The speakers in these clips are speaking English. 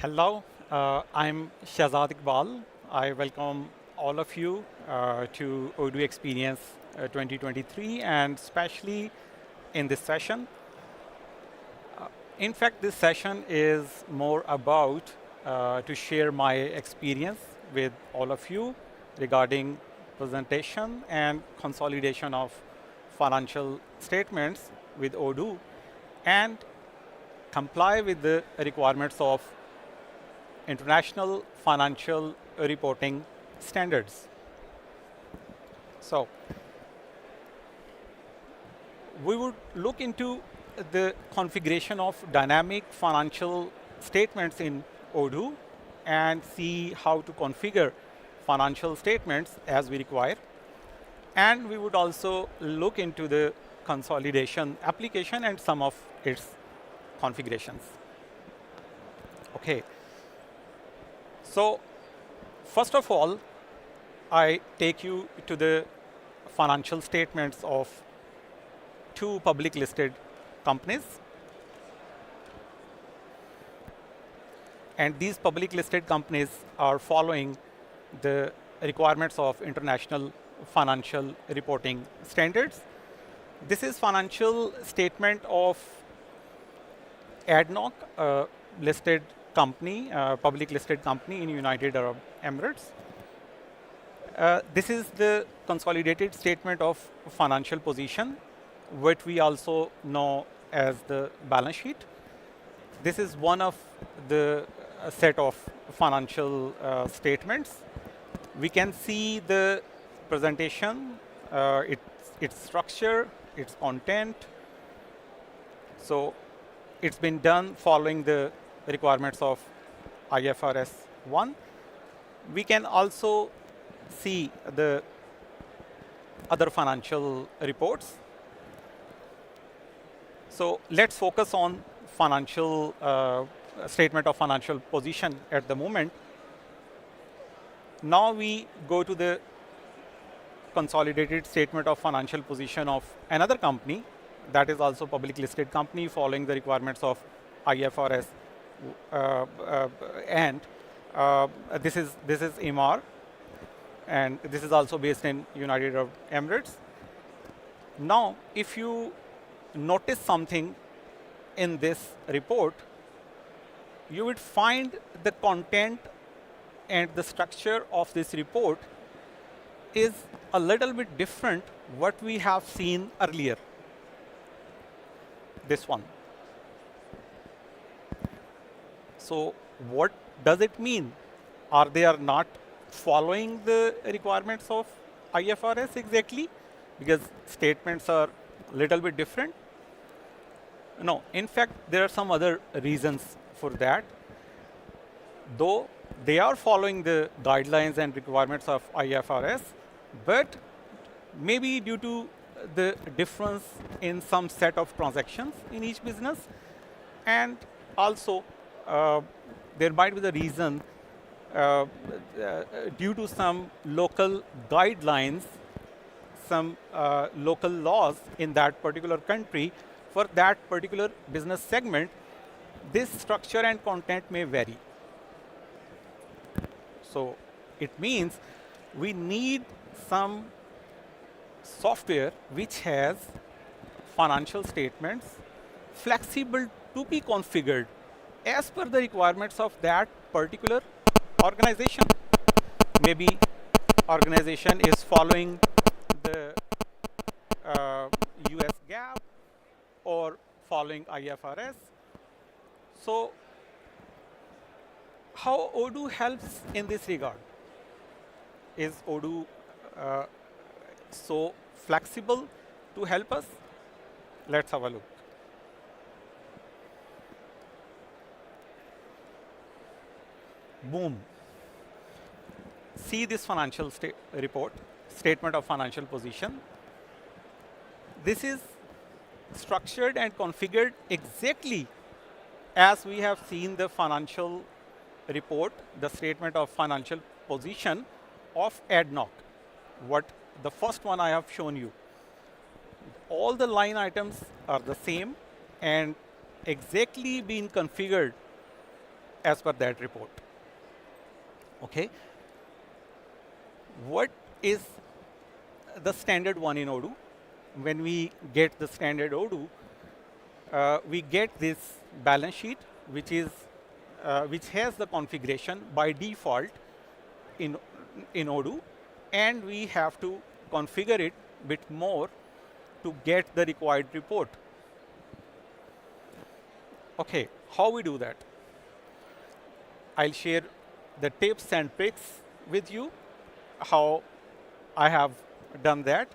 Hello, I'm Shahzad Iqbal. I welcome all of you to Odoo Experience 2023 and especially in this session. In fact, this session is more about to share my experience with all of you regarding presentation and consolidation of financial statements with Odoo and comply with the requirements of international financial reporting standards. So we would look into the configuration of dynamic financial statements in Odoo and see how to configure financial statements as we require. And we would also look into the consolidation application and some of its configurations. Okay. So first of all, I take you to the financial statements of two public listed companies. And these public listed companies are following the requirements of international financial reporting standards. This is financial statement of ADNOC, listed company, public listed company in United Arab Emirates. This is the consolidated statement of financial position, what we also know as the balance sheet. This is one of the set of financial statements. We can see the presentation, its structure, its content. So it's been done following the requirements of IFRS-1. We can also see the other financial reports. So let's focus on financial statement of financial position at the moment. Now we go to the consolidated statement of financial position of another company that is also public listed company following the requirements of IFRS and this is Emaar, and this is also based in United Arab Emirates. Now, if you notice something in this report, you would find the content and the structure of this report is a little bit different what we have seen earlier. This one. So what does it mean? Are they not following the requirements of IFRS exactly? Because statements are a little bit different. No, in fact, there are some other reasons for that. Though they are following the guidelines and requirements of IFRS, but maybe due to the difference in some set of transactions in each business, and also there might be the reason due to some local guidelines, some local laws in that particular country for that particular business segment, this structure and content may vary. So it means we need some software which has financial statements flexible to be configured as per the requirements of that particular organization. Maybe organization is following the US GAAP or following IFRS. So how Odoo helps in this regard? Is Odoo so flexible to help us? Let's have a look. Boom. See this financial report, statement of financial position. This is structured and configured exactly as we have seen the financial report, the statement of financial position of ADNOC. What the first one I have shown you. All the line items are the same and exactly being configured as per that report. Okay. What is the standard one in Odoo? When we get the standard Odoo, we get this balance sheet, which has the configuration by default in Odoo, and we have to configure it a bit more to get the required report. Okay, how we do that? I'll share the tips and tricks with you, how I have done that.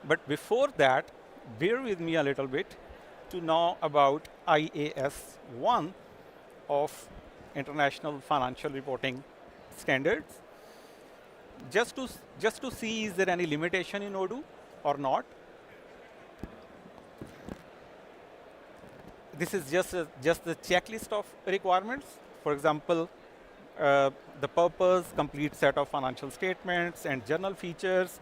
But before that, bear with me a little bit to know about IAS-1 of International Financial Reporting Standards. Just to see, is there any limitation in Odoo or not? This is just the checklist of requirements. For example, the purpose, complete set of financial statements and journal features.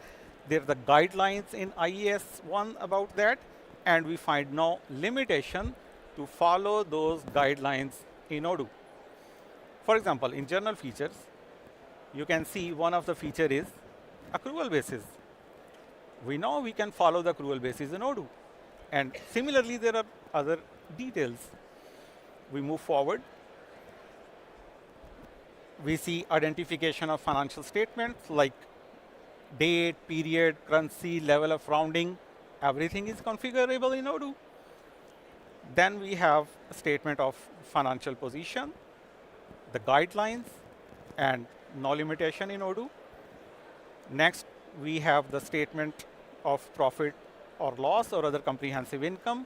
There are the guidelines in IAS-1 about that, and we find no limitation to follow those guidelines in Odoo. For example, in journal features, you can see one of the feature is accrual basis. We know we can follow the accrual basis in Odoo. And similarly, there are other details. We move forward. We see identification of financial statements like date, period, currency, level of rounding. Everything is configurable in Odoo. Then we have a statement of financial position, the guidelines, and no limitation in Odoo. Next, we have the statement of profit or loss or other comprehensive income,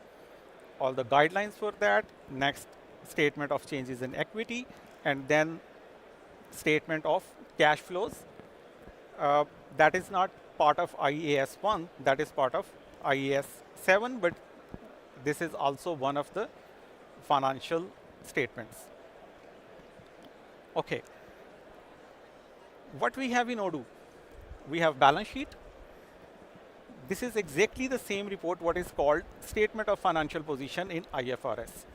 all the guidelines for that. Next, statement of changes in equity, and then statement of cash flows. That is not part of IAS-1, that is part of IAS-7, but this is also one of the financial statements. Okay. What we have in Odoo? We have balance sheet. This is exactly the same report what is called statement of financial position in IFRS,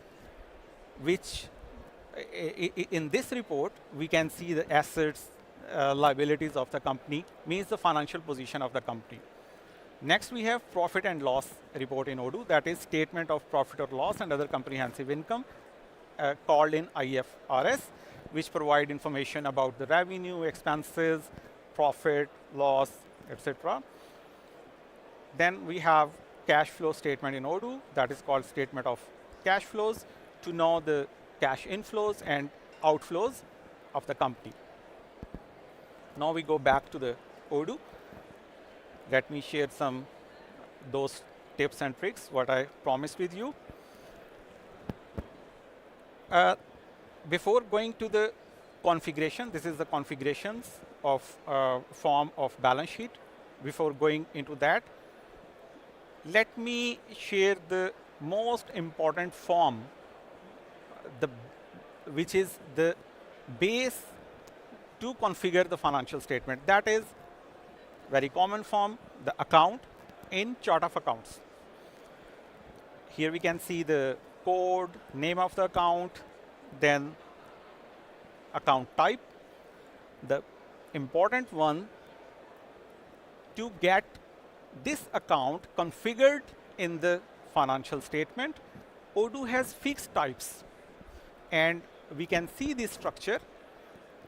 which in this report we can see the assets, liabilities of the company, means the financial position of the company. Next, we have profit and loss report in Odoo, that is statement of profit or loss and other comprehensive income, called in IFRS, which provide information about the revenue, expenses, profit, loss, etc. Then we have cash flow statement in Odoo, that is called statement of cash flows, to know the cash inflows and outflows of the company. Now we go back to the Odoo. Let me share some those tips and tricks what I promised with you. Before going to the configuration, this is the configurations of form of balance sheet. Before going into that, let me share the most important form, which is the base to configure the financial statement. That is very common form, the account in chart of accounts. Here we can see the code, name of the account, then account type. The important one, to get this account configured in the financial statement, Odoo has fixed types, and we can see this structure.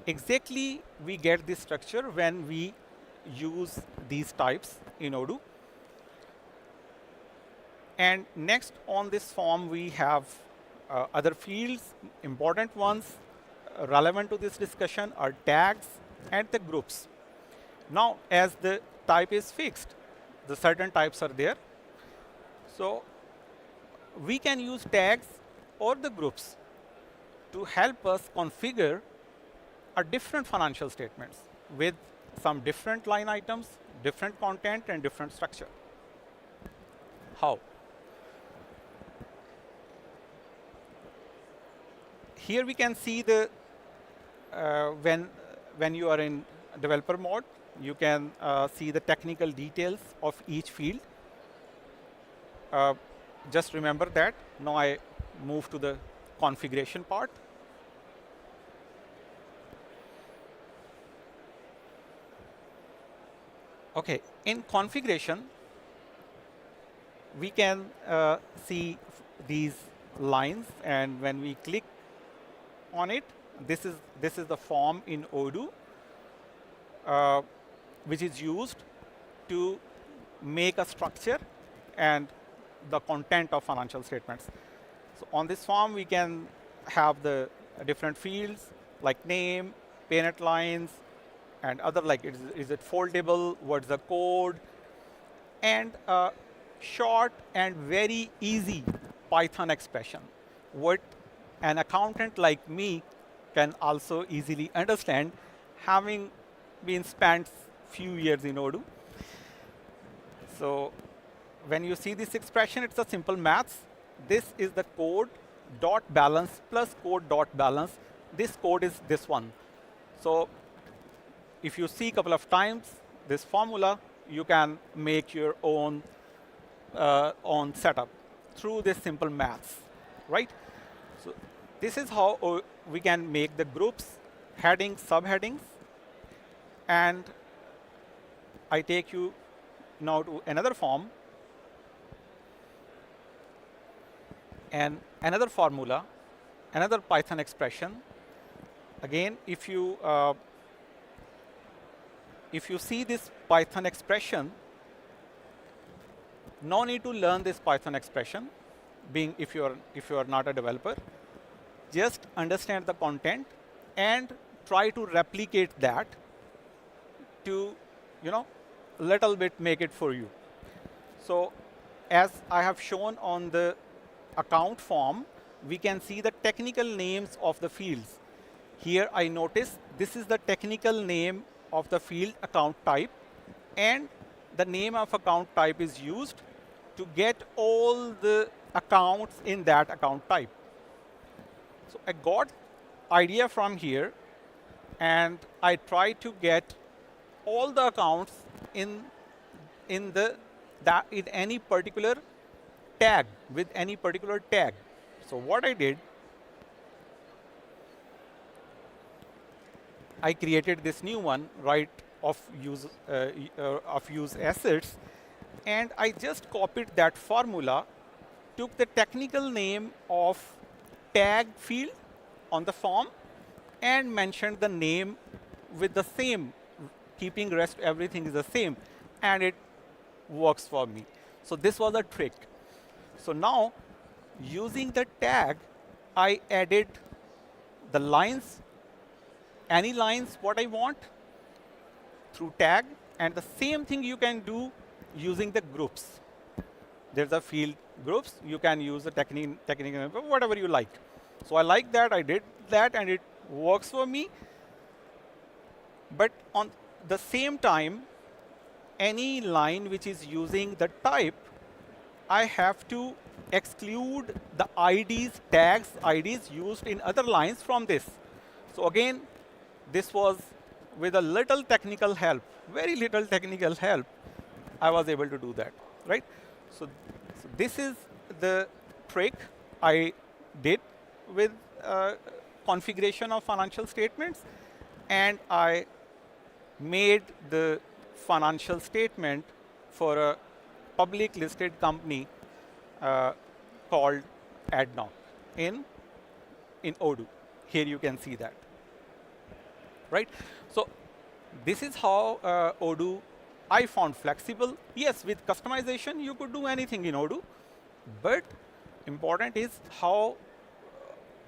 Exactly, we get this structure when we use these types in Odoo. And next on this form, we have other fields. Important ones relevant to this discussion are tags and the groups. Now, as the type is fixed, the certain types are there. So we can use tags or the groups to help us configure a different financial statements with some different line items, different content, and different structure. How? Here we can see the when you are in developer mode, you can see the technical details of each field. Just remember that. Now I move to the configuration part. Okay, in configuration, we can see these lines, and when we click on it, this is the form in Odoo, uh, which is used to make a structure and the content of financial statements. So on this form, we can have the different fields like name, parent lines, and other like is it foldable, what's the code, and a short and very easy Python expression, what an accountant like me can also easily understand, having been spent few years in Odoo. So when you see this expression, it's a simple maths. This is the code dot balance plus code dot balance. This code is this one. So if you see a couple of times this formula, you can make your own setup through this simple maths, right? So this is how we can make the groups, headings, subheadings, and I take you now to another form and another formula, another Python expression. Again, if you see this Python expression, no need to learn this Python expression, being if you are not a developer. Just understand the content and try to replicate that to, little bit make it for you. So as I have shown on the account form, we can see the technical names of the fields. Here I notice this is the technical name of the field account type, and the name of account type is used to get all the accounts in that account type. So I got idea from here, and I try to get all the accounts in any particular tag, with any particular tag. So what I did, I created this new one, right of use assets, and I just copied that formula, took the technical name of tag field on the form, and mentioned the name with the same, keeping rest everything is the same, and it works for me. So this was a trick. So now, using the tag, I added the lines, any lines what I want through tag, and the same thing you can do using the groups. There's a field groups, you can use the technical, whatever you like. So I like that, I did that, and it works for me. But on the same time, any line which is using the type, I have to exclude the IDs, tags, IDs used in other lines from this. So again, this was with a little technical help, very little technical help, I was able to do that, right? So this is the trick I did with configuration of financial statements, and I made the financial statement for a public listed company called ADNOC in Odoo. Here you can see that, right? So this is how Odoo I found flexible. Yes, with customization you could do anything in Odoo, but important is how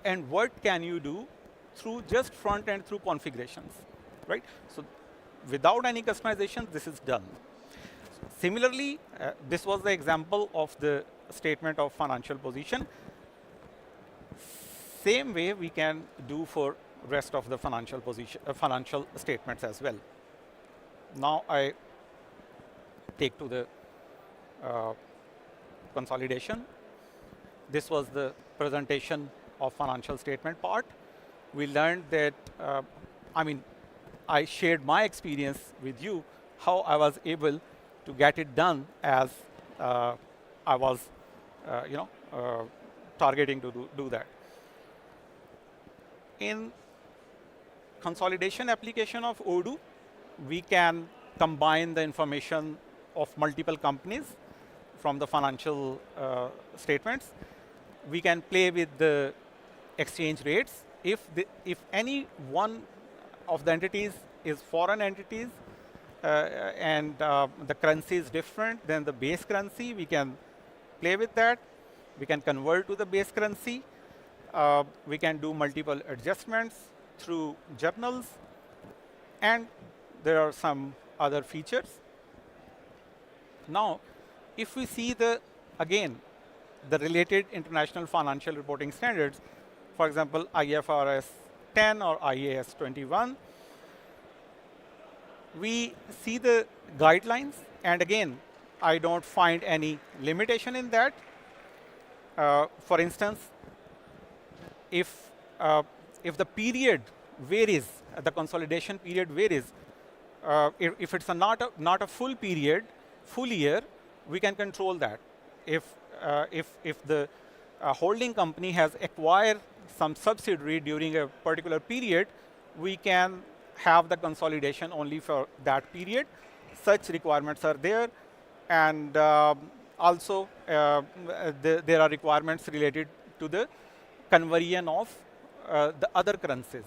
and what can you do through just front end through configurations, right? So without any customization, this is done. Similarly, this was the example of the statement of financial position. Same way we can do for rest of the financial position, financial statements as well. Now I take to the consolidation. This was the presentation of financial statement part. We learned that, I shared my experience with you, how I was able to get it done as I was, targeting to do that. In consolidation application of Odoo, we can combine the information of multiple companies from the financial statements. We can play with the exchange rates. If any one of the entities is foreign entities and the currency is different than the base currency, we can play with that. We can convert to the base currency. We can do multiple adjustments through journals, and there are some other features. Now, if we see again, the related international financial reporting standards, for example, IFRS-10 or IAS-21, we see the guidelines, and again, I don't find any limitation in that. For instance, if the period varies, the consolidation period varies, if it's not a full period, full year, we can control that. If the holding company has acquired some subsidiary during a particular period, we can have the consolidation only for that period. Such requirements are there, and also there are requirements related to the conversion of the other currencies.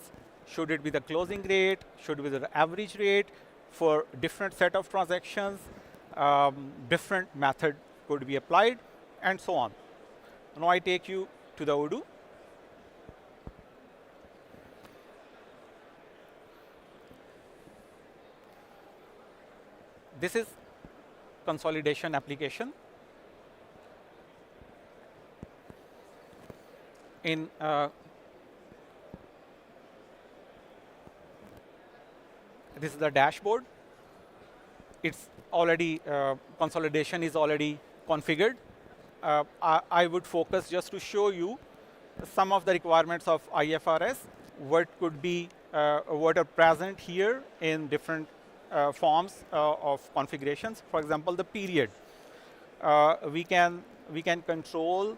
Should it be the closing rate? Should it be the average rate? For different set of transactions, different method could be applied, and so on. Now I take you to the Odoo. This is consolidation application. In this is the dashboard. It's already consolidation is already configured. I would focus just to show you some of the requirements of IFRS, what could be what are present here in different forms of configurations. For example, the period. We can control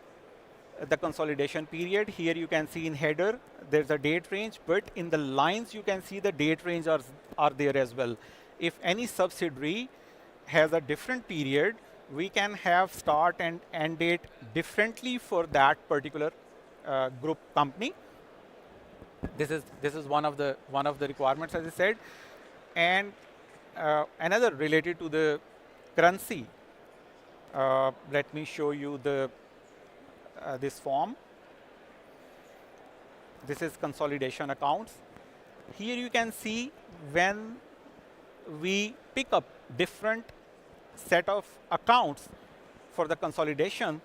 the consolidation period. Here you can see in header there's a date range, but in the lines you can see the date range are there as well. If any subsidiary has a different period, we can have start and end date differently for that particular group company. This is one of the requirements, as I said. And another related to the currency. Let me show you this form. This is consolidation accounts. Here you can see when we pick up different set of accounts for the consolidation,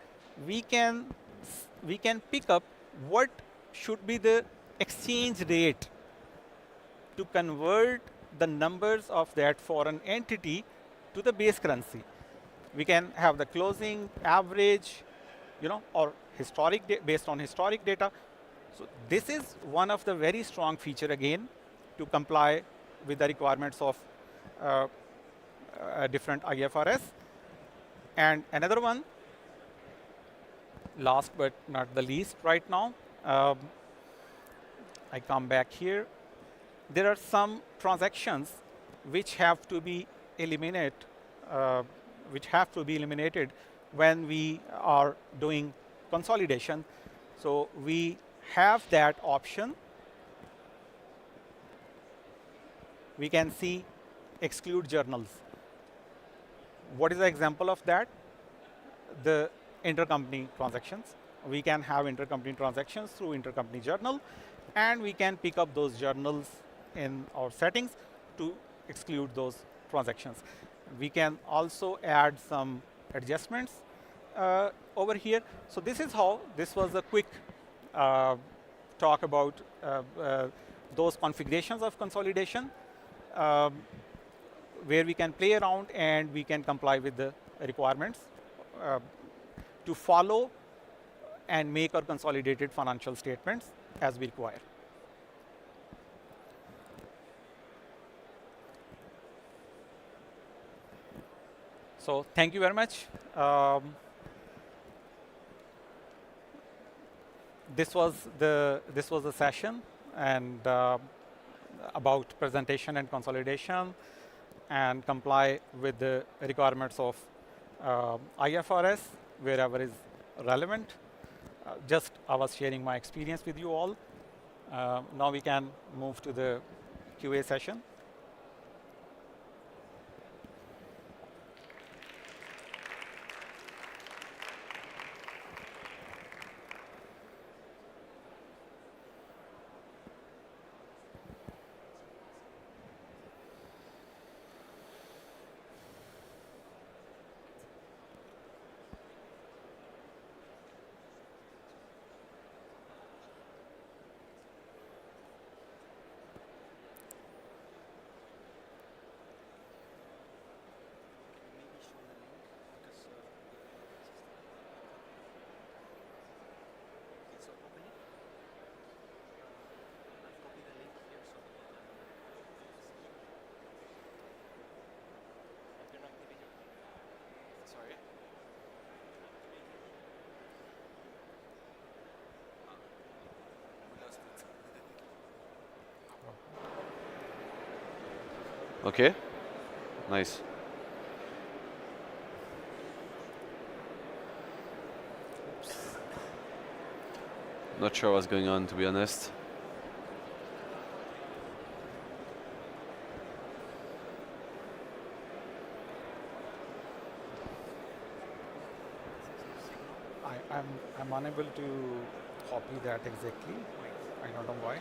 we can pick up what should be the exchange rate to convert the numbers of that foreign entity to the base currency. We can have the closing, average, or historic based on historic data. So this is one of the very strong feature again to comply with the requirements of different IFRS. And another one, last but not the least right now, I come back here. There are some transactions which have to be eliminated, when we are doing consolidation. So we have that option. We can see exclude journals. What is the example of that? The intercompany transactions. We can have intercompany transactions through intercompany journal, and we can pick up those journals in our settings to exclude those transactions. We can also add some adjustments over here. So this is how, this was a quick talk about those configurations of consolidation, where we can play around and we can comply with the requirements to follow and make our consolidated financial statements as we require. So thank you very much. This was the session and about presentation and consolidation. and comply with the requirements of IFRS wherever is relevant. Just I was sharing my experience with you all. Now we can move to the QA session. Okay, nice. Not sure what's going on, to be honest. I'm unable to copy that exactly. I don't know why.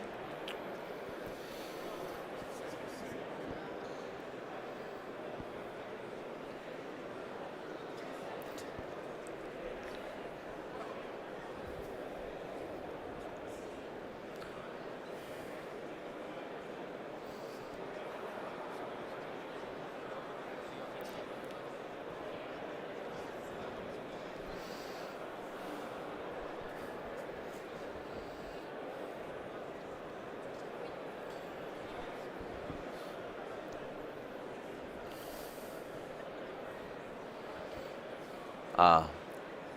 Ah,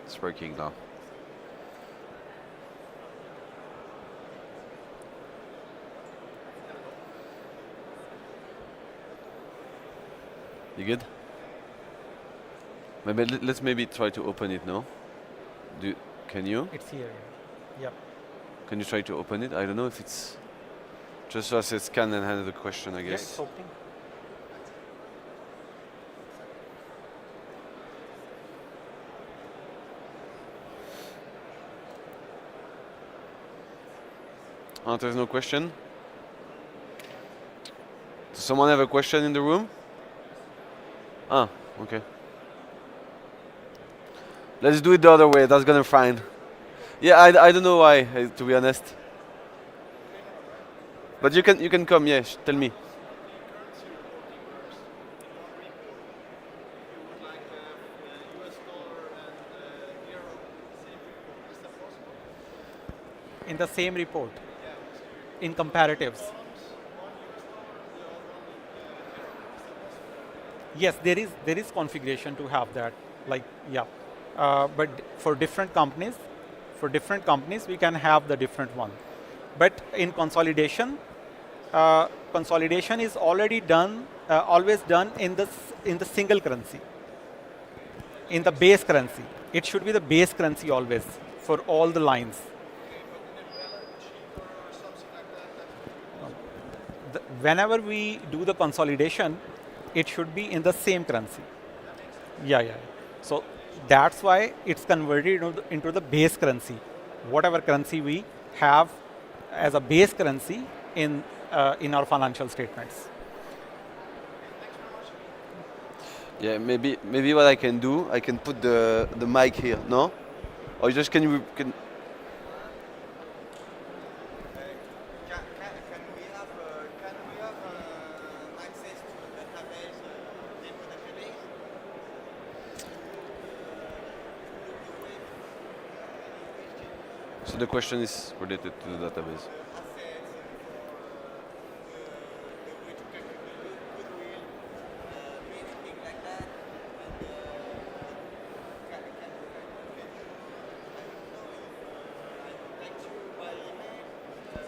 it's working now. You good? Maybe let's maybe try to open it now. Can you? It's here. Yep. Can you try to open it? I don't know if it's just as it scan and handle the question, I Yeah, guess. it's opening. Oh, there's no question? Does someone have a question in the room? Ah, okay. Let's do it the other way, that's gonna fine. Yeah, I don't know why, to be honest. But you can come, yeah, tell me. In the same report, in comparatives. Yes, there is configuration to have that. Like, yeah, but for different companies, we can have the different one. But in consolidation, consolidation is already done, always done in the single currency, in the base currency. It should be the base currency always for all the lines. Whenever we do the consolidation, it should be in the same currency. Yeah. So that's why it's converted into the base currency. Whatever currency we have as a base currency in our financial statements. Yeah, maybe what I can do, I can put the mic here, no? Or just can you can access to the database, demo database? So the question is related to the database. Assets for the way to calculate goodwill, anything like that. And can I don't know if I contact you by email,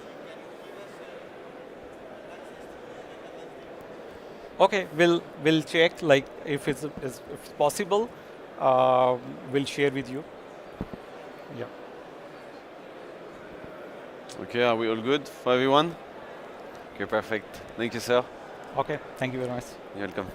you can give us access to the database. Okay, we'll check like if if it's possible. We'll share with you. Yeah. Okay, are we all good for everyone? Okay, perfect. Thank you, sir. Okay. Thank you very much. You're welcome.